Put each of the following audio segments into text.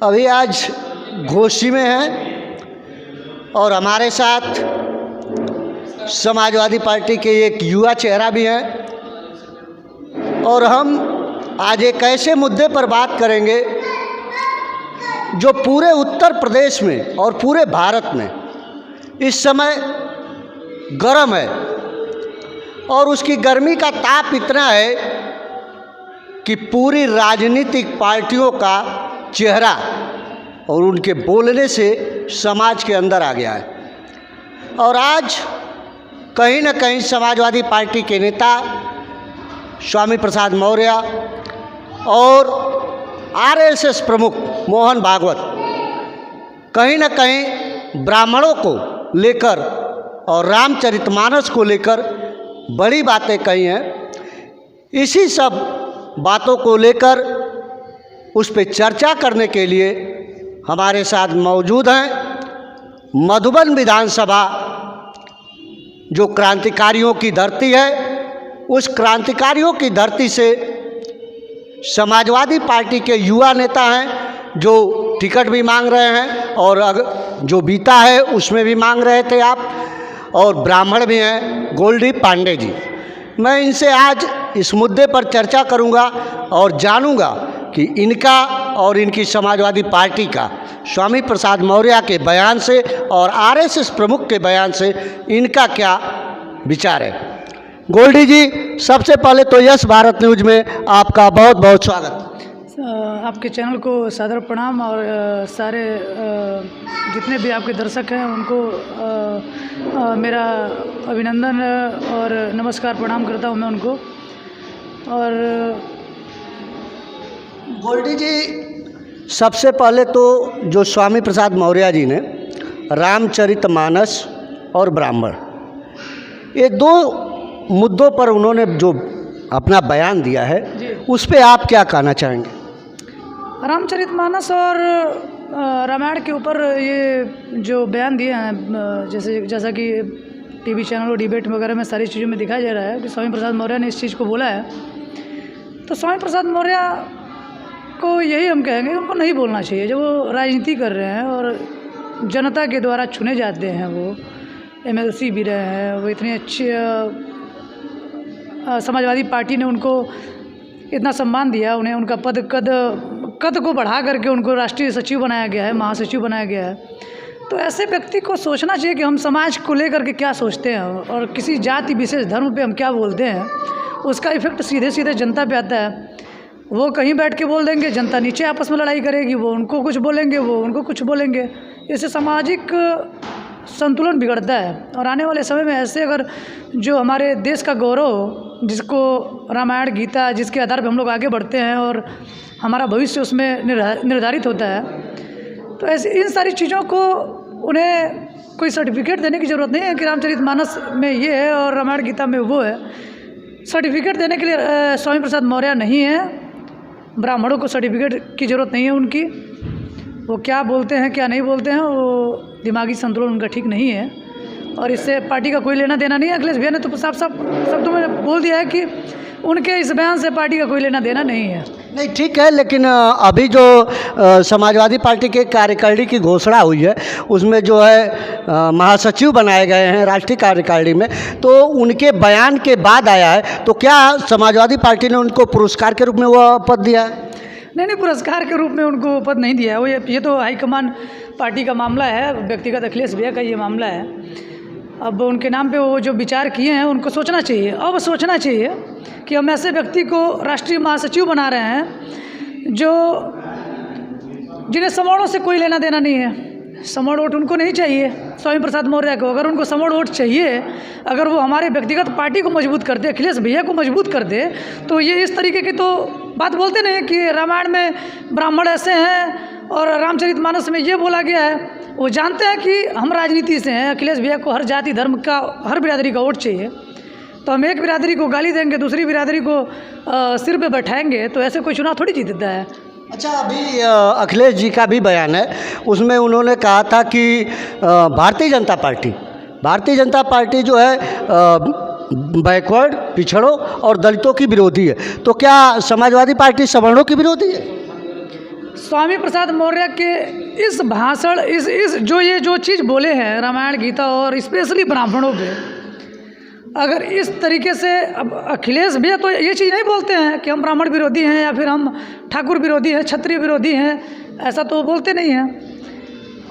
अभी आज घोसी में हैं और हमारे साथ समाजवादी पार्टी के एक युवा चेहरा भी हैं और हम आज एक ऐसे मुद्दे पर बात करेंगे जो पूरे उत्तर प्रदेश में और पूरे भारत में इस समय गर्म है और उसकी गर्मी का ताप इतना है कि पूरी राजनीतिक पार्टियों का चेहरा और उनके बोलने से समाज के अंदर आ गया है। और आज कहीं न कहीं समाजवादी पार्टी के नेता स्वामी प्रसाद मौर्य और आरएसएस प्रमुख मोहन भागवत कहीं न कहीं ब्राह्मणों को लेकर और रामचरितमानस को लेकर बड़ी बातें कही हैं। इसी सब बातों को लेकर उस पर चर्चा करने के लिए हमारे साथ मौजूद हैं मधुबन विधानसभा जो क्रांतिकारियों की धरती है, उस क्रांतिकारियों की धरती से समाजवादी पार्टी के युवा नेता हैं जो टिकट भी मांग रहे हैं और जो बीता है उसमें भी मांग रहे थे आप, और ब्राह्मण भी हैं गोल्डी पांडे जी। मैं इनसे आज इस मुद्दे पर चर्चा करूंगा और जानूंगा कि इनका और इनकी समाजवादी पार्टी का स्वामी प्रसाद मौर्य के बयान से और आरएसएस प्रमुख के बयान से इनका क्या विचार है। गोल्डी जी, सबसे पहले तो यस भारत न्यूज में आपका बहुत बहुत स्वागत। आपके चैनल को सादर प्रणाम और सारे जितने भी आपके दर्शक हैं उनको मेरा अभिनंदन और नमस्कार प्रणाम करता हूं मैं उनको। और गोल्डी जी, सबसे पहले तो जो स्वामी प्रसाद मौर्य जी ने रामचरितमानस और ब्राह्मण, ये दो मुद्दों पर उन्होंने जो अपना बयान दिया है उस पे आप क्या कहना चाहेंगे? रामचरितमानस और रामायण के ऊपर ये जो बयान दिए हैं, जैसा कि टीवी चैनल और डिबेट वगैरह में सारी चीज़ों में दिखाया जा रहा है कि स्वामी प्रसाद मौर्य ने इस चीज़ को बोला है, तो स्वामी प्रसाद मौर्य को यही हम कहेंगे कि उनको नहीं बोलना चाहिए। जब वो राजनीति कर रहे हैं और जनता के द्वारा चुने जाते हैं, वो एमएलसी भी रहे हैं, वो इतने अच्छे समाजवादी पार्टी ने उनको इतना सम्मान दिया, उन्हें उनका कद को बढ़ा करके उनको राष्ट्रीय सचिव बनाया गया है, महासचिव बनाया गया है। तो ऐसे व्यक्ति को सोचना चाहिए कि हम समाज को लेकर के क्या सोचते हैं और किसी जाति विशेष धर्म पे हम क्या बोलते हैं, उसका इफेक्ट सीधे सीधे जनता पे आता है। वो कहीं बैठ के बोल देंगे, जनता नीचे आपस में लड़ाई करेगी, वो उनको कुछ बोलेंगे, वो उनको कुछ बोलेंगे, इससे सामाजिक संतुलन बिगड़ता है। और आने वाले समय में ऐसे अगर जो हमारे देश का गौरव, जिसको रामायण गीता, जिसके आधार पर हम लोग आगे बढ़ते हैं और हमारा भविष्य उसमें निर्धारित होता है, तो ऐसे इन सारी चीज़ों को उन्हें कोई सर्टिफिकेट देने की ज़रूरत नहीं है कि रामचरितमानस में ये है और रामायण गीता में वो है। सर्टिफिकेट देने के लिए स्वामी प्रसाद मौर्य नहीं है, ब्राह्मणों को सर्टिफिकेट की ज़रूरत नहीं है उनकी। वो क्या बोलते हैं क्या नहीं बोलते हैं, वो दिमागी संतुलन उनका ठीक नहीं है और इससे पार्टी का कोई लेना देना नहीं है। अखिलेश भैया ने तो साफ शब्दों में बोल दिया है कि उनके इस बयान से पार्टी का कोई लेना देना नहीं है। नहीं, ठीक है, लेकिन अभी जो समाजवादी पार्टी के कार्यकारिणी की घोषणा हुई है उसमें जो है महासचिव बनाए गए हैं राष्ट्रीय कार्यकारिणी में, तो उनके बयान के बाद आया है, तो क्या समाजवादी पार्टी ने उनको पुरस्कार के रूप में वो पद दिया है? नहीं, पुरस्कार के रूप में उनको पद नहीं दिया है। वो ये तो हाईकमान पार्टी का मामला है, व्यक्तिगत अखिलेश भैया का ये मामला है। अब उनके नाम पे वो जो विचार किए हैं उनको सोचना चाहिए। अब सोचना चाहिए कि हम ऐसे व्यक्ति को राष्ट्रीय महासचिव बना रहे हैं जिन्हें समोड़ों से कोई लेना देना नहीं है। समोड़ वोट उनको नहीं चाहिए, स्वामी प्रसाद मौर्य को। अगर उनको समोड़ वोट चाहिए, अगर वो हमारे व्यक्तिगत पार्टी को मजबूत कर दे, अखिलेश भैया को मजबूत कर दे, तो ये इस तरीके की तो बात बोलते नहीं कि रामायण में ब्राह्मण ऐसे हैं और रामचरितमानस में ये बोला गया है। वो जानते हैं कि हम राजनीति से हैं, अखिलेश भैया को हर जाति धर्म का, हर बिरादरी का वोट चाहिए, तो हम एक बिरादरी को गाली देंगे, दूसरी बिरादरी को सिर पे बैठाएंगे, तो ऐसे कोई चुनाव थोड़ी जीतता है। अच्छा, अभी अखिलेश जी का भी बयान है, उसमें उन्होंने कहा था कि भारतीय जनता पार्टी जो है बैकवर्ड, पिछड़ों और दलितों की विरोधी है। तो क्या समाजवादी पार्टी सवर्णों की विरोधी है? स्वामी प्रसाद मौर्य के इस भाषण इस जो चीज़ बोले हैं रामायण गीता और स्पेशली ब्राह्मणों पे, अगर इस तरीके से अब अखिलेश भैया तो ये चीज़ नहीं बोलते हैं कि हम ब्राह्मण विरोधी हैं या फिर हम ठाकुर विरोधी हैं, क्षत्रिय विरोधी हैं, ऐसा तो बोलते नहीं हैं।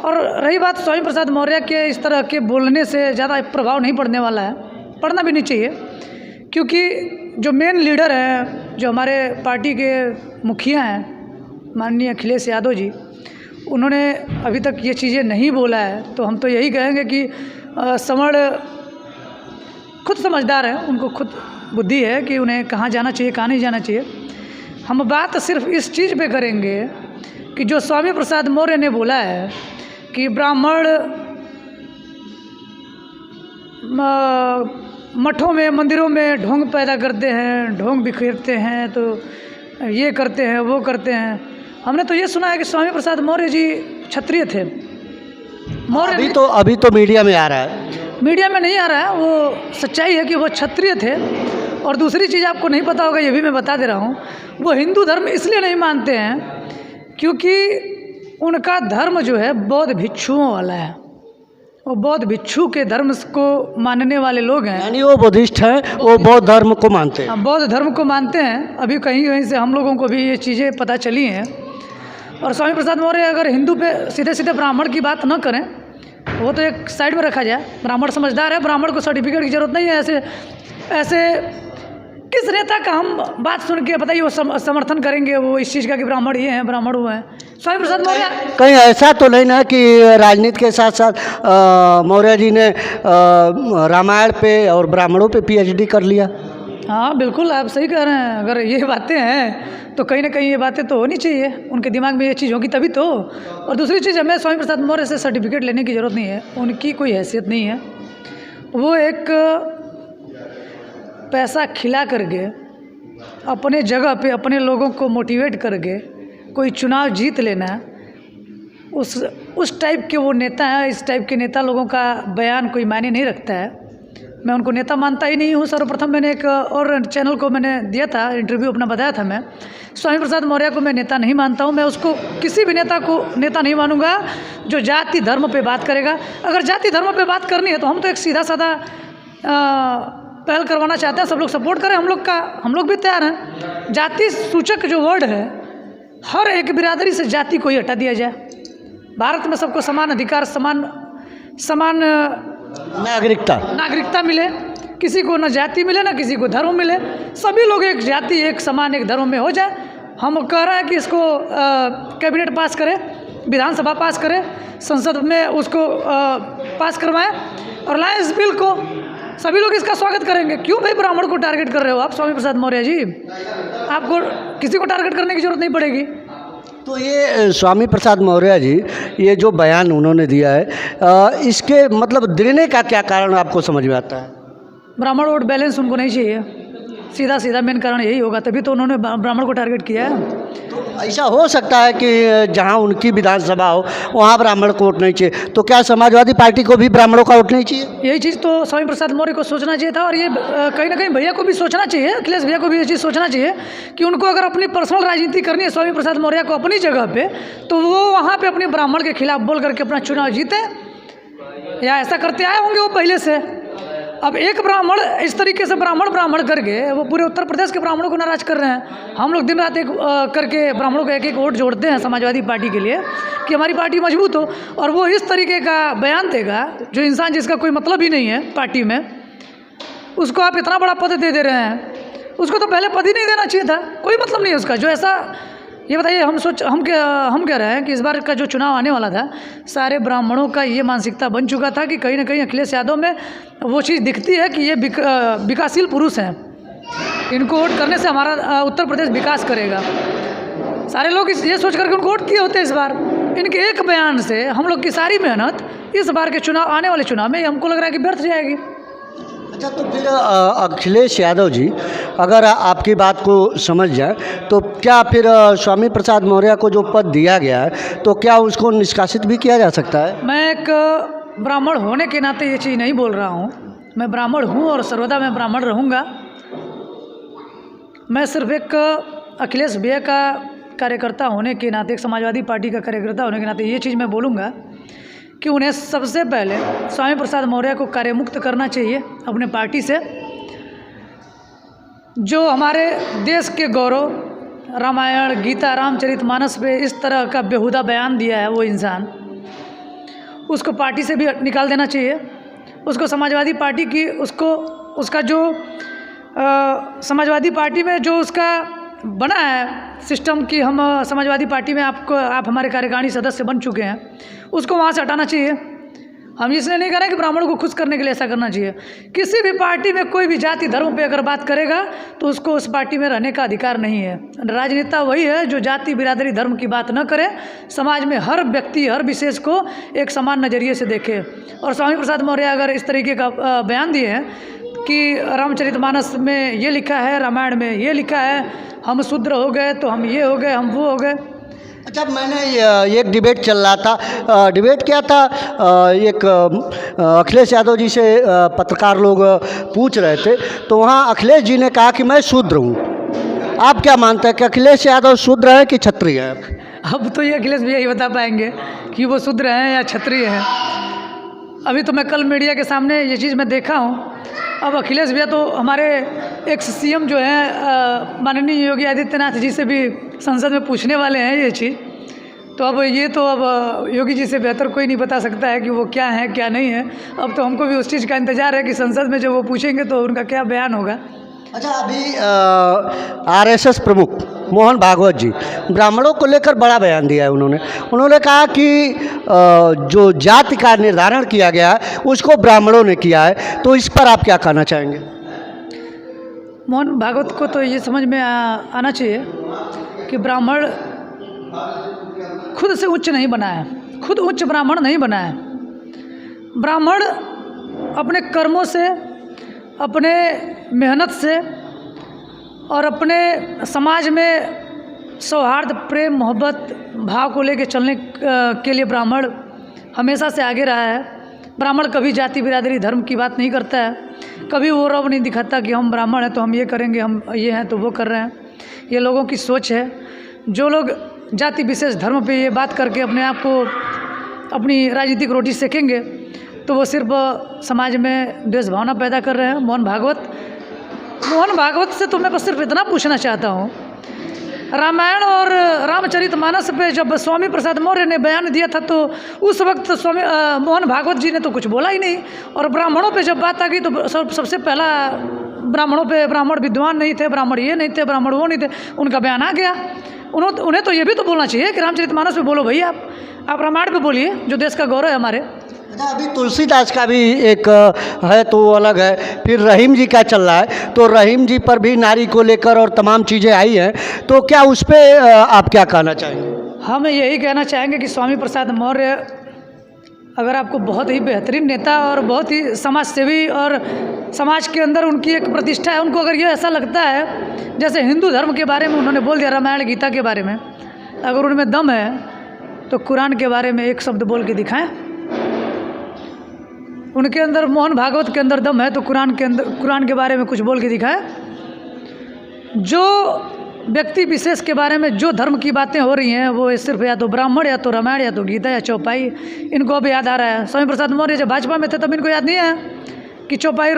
और रही बात स्वामी प्रसाद मौर्य के, इस तरह के बोलने से ज़्यादा प्रभाव नहीं पड़ने वाला है, पड़ना भी नहीं चाहिए, क्योंकि जो मेन लीडर हैं, जो हमारे पार्टी के मुखिया हैं माननीय अखिलेश यादव जी, उन्होंने अभी तक ये चीज़ें नहीं बोला है। तो हम तो यही कहेंगे कि समण खुद समझदार हैं, उनको खुद बुद्धि है कि उन्हें कहाँ जाना चाहिए कहाँ नहीं जाना चाहिए। हम बात सिर्फ इस चीज़ पे करेंगे कि जो स्वामी प्रसाद मौर्य ने बोला है कि ब्राह्मण मठों में मंदिरों में ढोंग पैदा करते हैं, ढोंग बिखेरते हैं, तो ये करते हैं वो करते हैं। हमने तो ये सुना है कि स्वामी प्रसाद मौर्य जी क्षत्रिय थे। मौर्य अभी तो मीडिया में आ रहा है, मीडिया में नहीं आ रहा है, वो सच्चाई है कि वो क्षत्रिय थे। और दूसरी चीज़ आपको नहीं पता होगा, ये भी मैं बता दे रहा हूँ, वो हिंदू धर्म इसलिए नहीं मानते हैं क्योंकि उनका धर्म जो है बौद्ध भिक्षुओं वाला है। वो बौद्ध भिक्षु के धर्म को मानने वाले लोग हैं, यानी वो बुद्धिस्ट हैं, वो बौद्ध धर्म को मानते हैं। बौद्ध धर्म को मानते हैं। अभी कहीं कहीं से हम लोगों को भी ये चीज़ें पता चली हैं। और स्वामी प्रसाद मौर्य अगर हिंदू पे सीधे सीधे ब्राह्मण की बात न करें, वो तो एक साइड में रखा जाए। ब्राह्मण समझदार है, ब्राह्मण को सर्टिफिकेट की जरूरत नहीं है। ऐसे किस नेता का हम बात सुन के बताइए वो समर्थन करेंगे वो इस चीज़ का कि ब्राह्मण ये हैं ब्राह्मण वो हैं। स्वामी प्रसाद मौर्य कहीं ऐसा तो नहीं ना कि राजनीति के साथ साथ मौर्य जी ने रामायण पे और ब्राह्मणों पे पीएचडी कर लिया? हाँ बिल्कुल, आप सही कह रहे हैं। अगर ये बातें हैं तो कहीं ना कहीं ये बातें तो होनी चाहिए, उनके दिमाग में ये चीज़ होगी तभी तो। और दूसरी चीज़, हमें स्वामी प्रसाद मौर्य से सर्टिफिकेट लेने की ज़रूरत नहीं है, उनकी कोई हैसियत नहीं है। वो एक पैसा खिला करके अपने जगह पे अपने लोगों को मोटिवेट करके कोई चुनाव जीत लेना, उस टाइप के वो नेता हैं। इस टाइप के नेता लोगों का बयान कोई मायने नहीं रखता है। मैं उनको नेता मानता ही नहीं हूँ। सर्वप्रथम मैंने एक और चैनल को मैंने दिया था इंटरव्यू अपना, बताया था मैं स्वामी प्रसाद मौर्य को मैं नेता नहीं मानता हूँ। मैं उसको किसी भी नेता को नेता नहीं मानूंगा जो जाति धर्म पे बात करेगा। अगर जाति धर्म पे बात करनी है तो हम तो एक सीधा साधा पहल करवाना चाहते हैं, सब लोग सपोर्ट करें हम लोग भी तैयार हैं। जाति सूचक जो वर्ड है, हर एक बिरादरी से जाति को ही हटा दिया जाए। भारत में सबको समान अधिकार, समान नागरिकता मिले, किसी को न जाति मिले न किसी को धर्म मिले, सभी लोग एक जाति एक समान एक धर्म में हो जाए। हम कह रहे हैं कि इसको कैबिनेट पास करे, विधानसभा पास करे, संसद में उसको पास करवाएं और लाएं इस बिल को। सभी लोग इसका स्वागत करेंगे। क्यों भाई ब्राह्मण को टारगेट कर रहे हो आप स्वामी प्रसाद मौर्य जी? आपको किसी को टारगेट करने की जरूरत नहीं पड़ेगी। तो ये स्वामी प्रसाद मौर्य जी ये जो बयान उन्होंने दिया है, इसके मतलब देने का क्या कारण आपको समझ में आता है? ब्राह्मण वोट बैलेंस उनको नहीं चाहिए, सीधा मेन कारण यही होगा, तभी तो उन्होंने ब्राह्मण को टारगेट किया है। तो ऐसा हो सकता है कि जहां उनकी विधानसभा हो वहां ब्राह्मण को वोट नहीं चाहिए, तो क्या समाजवादी पार्टी को भी ब्राह्मणों का वोट नहीं चाहिए? यही चीज़ तो स्वामी प्रसाद मौर्य को सोचना चाहिए था। और ये कहीं ना कहीं भैया को भी सोचना चाहिए, अखिलेश भैया को भी ये चीज़ सोचना चाहिए कि उनको अगर अपनी पर्सनल राजनीति करनी है स्वामी प्रसाद मौर्य को अपनी जगह पे, तो वो वहाँ पे अपने ब्राह्मण के खिलाफ बोल करके अपना चुनाव जीते, या ऐसा करते आए होंगे वो पहले से। अब एक ब्राह्मण इस तरीके से ब्राह्मण करके वो पूरे उत्तर प्रदेश के ब्राह्मणों को नाराज कर रहे हैं। हम लोग दिन रात एक करके ब्राह्मणों को एक वोट जोड़ते हैं समाजवादी पार्टी के लिए कि हमारी पार्टी मजबूत हो, और वो इस तरीके का बयान देगा जो इंसान जिसका कोई मतलब ही नहीं है पार्टी में, उसको आप इतना बड़ा पद दे रहे हैं। उसको तो पहले पद ही नहीं देना चाहिए था, कोई मतलब नहीं है उसका। जो ऐसा ये बताइए, हम कह रहे हैं कि इस बार का जो चुनाव आने वाला था, सारे ब्राह्मणों का ये मानसिकता बन चुका था कि कहीं ना कहीं अखिलेश यादव में वो चीज़ दिखती है कि ये विकासशील पुरुष हैं, इनको वोट करने से हमारा उत्तर प्रदेश विकास करेगा। सारे लोग ये सोच करके उनको वोट किए होते हैं। इस बार इनके एक बयान से हम लोग की सारी मेहनत इस बार के चुनाव, आने वाले चुनाव में हमको लग रहा है कि व्यर्थ जाएगी। अच्छा, तो फिर अखिलेश यादव जी अगर आपकी बात को समझ जाए तो क्या फिर स्वामी प्रसाद मौर्य को जो पद दिया गया है तो क्या उसको निष्कासित भी किया जा सकता है? मैं एक ब्राह्मण होने के नाते ये चीज़ नहीं बोल रहा हूँ। मैं ब्राह्मण हूँ और सर्वदा मैं ब्राह्मण रहूँगा। मैं सिर्फ एक अखिलेश भैया का कार्यकर्ता होने के नाते, एक समाजवादी पार्टी का कार्यकर्ता होने के नाते ये चीज़ मैं बोलूँगा कि उन्हें सबसे पहले स्वामी प्रसाद मौर्य को कार्यमुक्त करना चाहिए अपने पार्टी से। जो हमारे देश के गौरव रामायण, गीता, रामचरितमानस पे इस तरह का बेहुदा बयान दिया है वो इंसान, उसको पार्टी से भी निकाल देना चाहिए। उसको समाजवादी पार्टी की उसका जो समाजवादी पार्टी में जो उसका बना है सिस्टम कि हम समाजवादी पार्टी में आप हमारे कार्यकारिणी सदस्य बन चुके हैं, उसको वहाँ से हटाना चाहिए। हम इसलिए नहीं कह रहे कि ब्राह्मणों को खुश करने के लिए ऐसा करना चाहिए। किसी भी पार्टी में कोई भी जाति धर्म पे अगर बात करेगा तो उसको उस पार्टी में रहने का अधिकार नहीं है। राजनेता वही है जो जाति बिरादरी धर्म की बात न करे, समाज में हर व्यक्ति हर विशेष को एक समान नज़रिए से देखे। और स्वामी प्रसाद मौर्य अगर इस तरीके का बयान दिए हैं कि रामचरितमानस में ये लिखा है, रामायण में ये लिखा है, हम शूद्र हो गए तो हम ये हो गए, हम वो हो गए। अच्छा, मैंने एक डिबेट चल रहा था, डिबेट क्या था, एक अखिलेश यादव जी से पत्रकार लोग पूछ रहे थे, तो वहाँ अखिलेश जी ने कहा कि मैं शूद्र हूँ। आप क्या मानते हैं कि अखिलेश यादव शूद्र है कि क्षत्रिय है? अब तो ये अखिलेश भैया ही बता पाएंगे कि वो शूद्र हैं या क्षत्रिय हैं। अभी तो मैं कल मीडिया के सामने ये चीज़ मैं देखा हूँ। अब अखिलेश भैया तो हमारे एक्स सीएम जो हैं माननीय योगी आदित्यनाथ जी से भी संसद में पूछने वाले हैं ये चीज़। तो अब ये तो अब योगी जी से बेहतर कोई नहीं बता सकता है कि वो क्या है क्या नहीं है। अब तो हमको भी उस चीज़ का इंतज़ार है कि संसद में जब वो पूछेंगे तो उनका क्या बयान होगा। अच्छा, अभी आरएसएस प्रमुख मोहन भागवत जी ब्राह्मणों को लेकर बड़ा बयान दिया है। उन्होंने कहा कि जो जाति का निर्धारण किया गया है उसको ब्राह्मणों ने किया है, तो इस पर आप क्या कहना चाहेंगे? मोहन भागवत को तो ये समझ में आना चाहिए कि ब्राह्मण खुद से उच्च नहीं बना है, खुद उच्च ब्राह्मण नहीं बना है। ब्राह्मण अपने कर्मों से, अपने मेहनत से और अपने समाज में सौहार्द, प्रेम, मोहब्बत भाव को लेकर चलने के लिए ब्राह्मण हमेशा से आगे रहा है। ब्राह्मण कभी जाति बिरादरी धर्म की बात नहीं करता है, कभी वो रौब नहीं दिखाता कि हम ब्राह्मण हैं तो हम ये करेंगे, हम ये हैं तो वो कर रहे हैं। ये लोगों की सोच है। जो लोग जाति विशेष धर्म पे ये बात करके अपने आप को अपनी राजनीतिक रोटी सेकेंगे तो वो सिर्फ समाज में द्वेष भावना पैदा कर रहे हैं। मोहन भागवत से तो मैं बस सिर्फ इतना पूछना चाहता हूँ, रामायण और रामचरितमानस पे जब स्वामी प्रसाद मौर्य ने बयान दिया था तो उस वक्त मोहन भागवत जी ने तो कुछ बोला ही नहीं। और ब्राह्मणों पे जब बात आ गई तो सबसे पहला ब्राह्मणों पे, ब्राह्मण विद्वान नहीं थे, ब्राह्मण ये नहीं थे, ब्राह्मण वो नहीं थे, उनका बयान आ गया। उन्हें तो ये भी तो बोलना चाहिए कि रामचरितमानस पे बोलो भैया, आप रामायण पे बोलिए जो देश का गौरव है हमारे। अच्छा, अभी तुलसीदास का भी एक है तो वो अलग है, फिर रहीम जी का चल रहा है, तो रहीम जी पर भी नारी को लेकर और तमाम चीज़ें आई हैं, तो क्या उस पर आप क्या कहना चाहेंगे? हम यही कहना चाहेंगे कि स्वामी प्रसाद मौर्य अगर आपको बहुत ही बेहतरीन नेता और बहुत ही समाज सेवी और समाज के अंदर उनकी एक प्रतिष्ठा है, उनको अगर ये ऐसा लगता है जैसे हिंदू धर्म के बारे में उन्होंने बोल दिया, रामायण गीता के बारे में, अगर उनमें दम है तो कुरान के बारे में एक शब्द बोल के दिखाएं। उनके अंदर, मोहन भागवत के अंदर दम है तो कुरान के बारे में कुछ बोल के दिखाएं। जो व्यक्ति विशेष के बारे में जो धर्म की बातें हो रही हैं वो सिर्फ या तो ब्राह्मण या तो रामायण या तो गीता या चौपाई, इनको अब याद आ रहा है। स्वामी प्रसाद मौर्य जब भाजपा में थे तब इनको याद नहीं है कि चौपाई,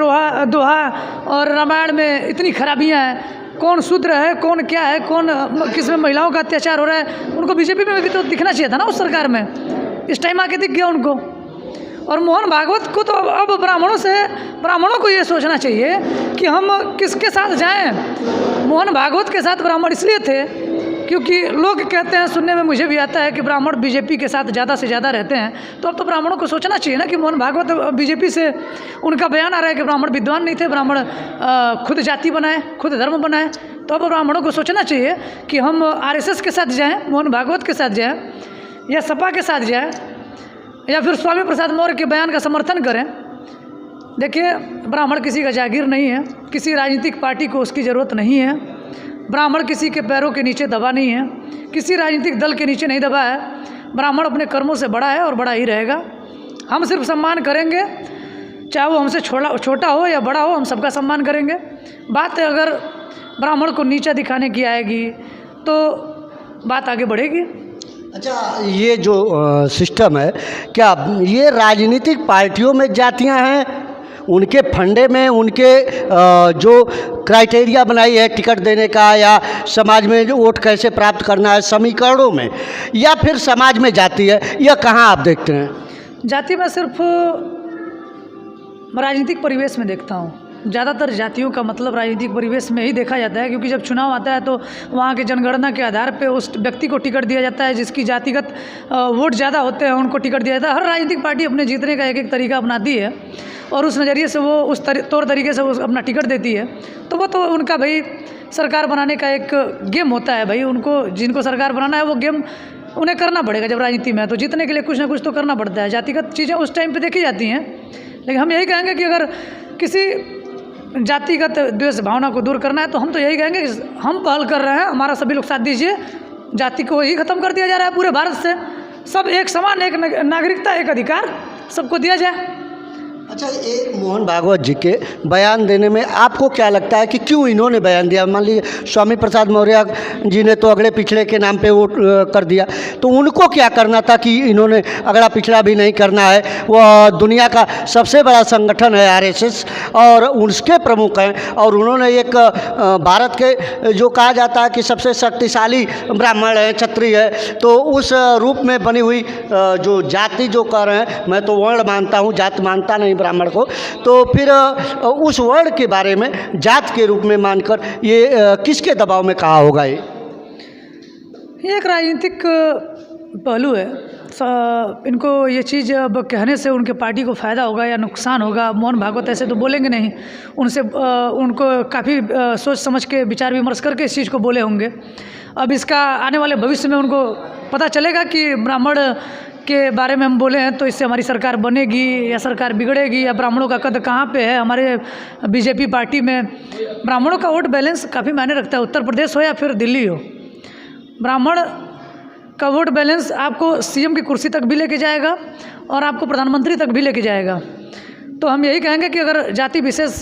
दोहा और रामायण में इतनी खराबियां हैं, कौन शूद्र है, कौन क्या है, कौन किस में महिलाओं का अत्याचार हो रहा है। उनको बीजेपी में भी तो दिखना चाहिए था ना उस सरकार में, इस टाइम आके दिख गया उनको। और मोहन भागवत को तो अब ब्राह्मणों को ये सोचना चाहिए कि हम किसके साथ जाएं। मोहन भागवत के साथ ब्राह्मण इसलिए थे क्योंकि लोग कहते हैं, सुनने में मुझे भी आता है कि ब्राह्मण बीजेपी के साथ ज़्यादा से ज़्यादा रहते हैं। तो अब तो ब्राह्मणों को सोचना चाहिए ना कि मोहन भागवत बीजेपी से उनका बयान आ रहा है कि ब्राह्मण विद्वान नहीं थे, ब्राह्मण खुद जाति बनाए, खुद धर्म बनाए। तो अब ब्राह्मणों को सोचना चाहिए कि हम आरएसएस के साथ जाएँ, मोहन भागवत के साथ जाएँ, या सपा के साथ जाएँ, या फिर स्वामी प्रसाद मौर्य के बयान का समर्थन करें। देखिए, ब्राह्मण किसी का जागीर नहीं है, किसी राजनीतिक पार्टी को उसकी ज़रूरत नहीं है। ब्राह्मण किसी के पैरों के नीचे दबा नहीं है, किसी राजनीतिक दल के नीचे नहीं दबा है। ब्राह्मण अपने कर्मों से बड़ा है और बड़ा ही रहेगा। हम सिर्फ सम्मान करेंगे, चाहे वो हमसे छोटा हो या बड़ा हो, हम सबका सम्मान करेंगे। बात अगर ब्राह्मण को नीचा दिखाने की आएगी तो बात आगे बढ़ेगी। अच्छा, ये जो सिस्टम है, क्या ये राजनीतिक पार्टियों में जातियां हैं, उनके फंडे में, उनके जो क्राइटेरिया बनाई है टिकट देने का, या समाज में जो वोट कैसे प्राप्त करना है समीकरणों में, या फिर समाज में जाती है, या कहाँ आप देखते हैं? जाति मैं सिर्फ राजनीतिक परिवेश में देखता हूँ। ज़्यादातर जातियों का मतलब राजनीतिक परिवेश में ही देखा जाता है, क्योंकि जब चुनाव आता है तो वहाँ के जनगणना के आधार पे उस व्यक्ति को टिकट दिया जाता है जिसकी जातिगत वोट ज़्यादा होते हैं, उनको टिकट दिया जाता है। हर राजनीतिक पार्टी अपने जीतने का एक एक तरीका अपनाती है और उस नज़रिए से वो उस तौर तरीके से वो अपना टिकट देती है। तो वो तो उनका भाई सरकार बनाने का एक गेम होता है भाई, उनको जिनको सरकार बनाना है वो गेम उन्हें करना पड़ेगा। जब राजनीति में है तो जीतने के लिए कुछ ना कुछ तो करना पड़ता है। जातिगत चीज़ें उस टाइम पे देखी जाती हैं, लेकिन हम यही कहेंगे कि अगर किसी जातिगत द्वेष भावना को दूर करना है तो हम तो यही कहेंगे कि हम पहल कर रहे हैं, हमारा सभी लोग साथ दीजिए। जाति को ही ख़त्म कर दिया जा रहा है पूरे भारत से, सब एक समान, एक नागरिकता, एक अधिकार सबको दिया जाए। अच्छा, ये मोहन भागवत जी के बयान देने में आपको क्या लगता है कि क्यों इन्होंने बयान दिया? मान लीजिए स्वामी प्रसाद मौर्य जी ने तो अगड़े पिछड़े के नाम पे वोट कर दिया, तो उनको क्या करना था कि इन्होंने अगड़ा पिछड़ा भी नहीं करना है? वो दुनिया का सबसे बड़ा संगठन है आरएसएस और उसके प्रमुख हैं, और उन्होंने एक भारत के जो कहा जाता है कि सबसे शक्तिशाली ब्राह्मण है, क्षत्रिय है, तो उस रूप में बनी हुई जो जाति जो कह रहे हैं, मैं तो वर्ण मानता हूँ, जात मानता नहीं ब्राह्मण को, तो फिर उस वर्ण के बारे में जात के रूप में मानकर ये किसके दबाव में कहा होगा? ये एक राजनीतिक पहलू है। इनको ये चीज़ अब कहने से उनके पार्टी को फ़ायदा होगा या नुकसान होगा, मोहन भागवत ऐसे तो बोलेंगे नहीं। उनसे उनको काफ़ी सोच समझ के विचार विमर्श करके इस चीज़ को बोले होंगे। अब इसका आने वाले भविष्य में उनको पता चलेगा कि ब्राह्मण के बारे में हम बोले हैं तो इससे हमारी सरकार बनेगी या सरकार बिगड़ेगी, या ब्राह्मणों का कद कहाँ पे है। हमारे बीजेपी पार्टी में ब्राह्मणों का वोट बैलेंस काफ़ी मायने रखता है, उत्तर प्रदेश हो या फिर दिल्ली हो। ब्राह्मण का वोट बैलेंस आपको सीएम की कुर्सी तक भी लेके जाएगा और आपको प्रधानमंत्री तक भी लेके जाएगा। तो हम यही कहेंगे कि अगर जाति विशेष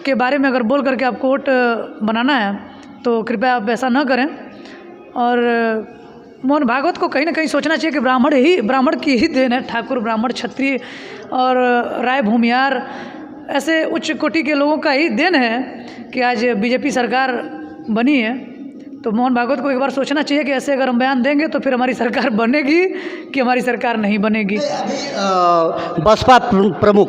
के बारे में अगर बोल करके आपको वोट बनाना है तो कृपया आप ऐसा न करें। और मोहन भागवत को कहीं ना कहीं सोचना चाहिए कि ब्राह्मण की ही देन है। ठाकुर, ब्राह्मण, क्षत्रिय और राय, भूमियार ऐसे उच्च कोटि के लोगों का ही देन है कि आज बीजेपी सरकार बनी है। तो मोहन भागवत को एक बार सोचना चाहिए कि ऐसे अगर हम बयान देंगे तो फिर हमारी सरकार बनेगी कि हमारी सरकार नहीं बनेगी। बसपा प्रमुख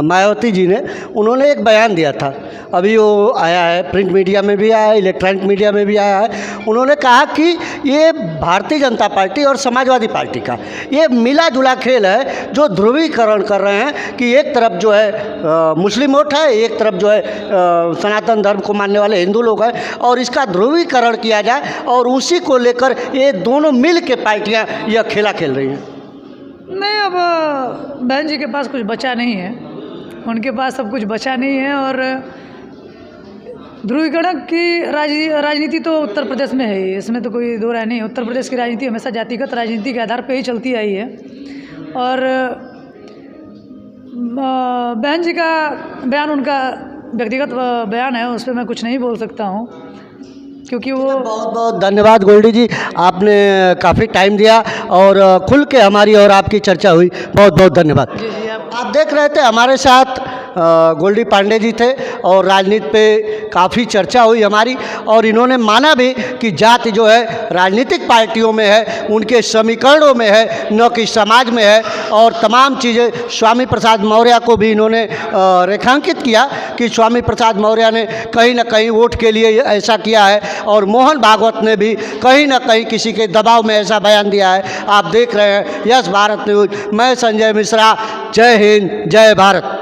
मायावती जी ने उन्होंने एक बयान दिया था, अभी वो आया है, प्रिंट मीडिया में भी आया है, इलेक्ट्रॉनिक मीडिया में भी आया है। उन्होंने कहा कि ये भारतीय जनता पार्टी और समाजवादी पार्टी का ये मिला जुला खेल है, जो ध्रुवीकरण कर रहे हैं कि एक तरफ जो है मुस्लिम वोट है, एक तरफ जो है सनातन धर्म को मानने वाले हिंदू लोग हैं, और इसका ध्रुवीकरण किया जाए और उसी को लेकर ये दोनों मिल के पार्टियां यह खेला खेल रही हैं। नहीं, अब बहन जी के पास कुछ बचा नहीं है, उनके पास सब कुछ बचा नहीं है। और ध्रुवीकरण की राजनीति तो उत्तर प्रदेश में है ही, इसमें तो कोई दो राय नहीं है। उत्तर प्रदेश की राजनीति हमेशा जातिगत राजनीति के आधार पर ही चलती आई है। और बहन जी का बयान उनका व्यक्तिगत बयान है, उस पर मैं कुछ नहीं बोल सकता हूँ, क्योंकि वो। बहुत बहुत धन्यवाद गोल्डी जी, आपने काफ़ी टाइम दिया और खुल के हमारी और आपकी चर्चा हुई, बहुत बहुत धन्यवाद। जी जी, आप देख रहे थे हमारे साथ गोल्डी पांडे जी थे और राजनीति पे काफ़ी चर्चा हुई हमारी, और इन्होंने माना भी कि जाति जो है राजनीतिक पार्टियों में है, उनके समीकरणों में है, न कि समाज में है। और तमाम चीज़ें स्वामी प्रसाद मौर्य को भी इन्होंने रेखांकित किया कि स्वामी प्रसाद मौर्य ने कहीं ना कहीं वोट के लिए ऐसा किया है, और मोहन भागवत ने भी कहीं ना कहीं किसी के दबाव में ऐसा बयान दिया है। आप देख रहे हैं यस भारत न्यूज़, मैं संजय मिश्रा, जय हिंद, जय भारत।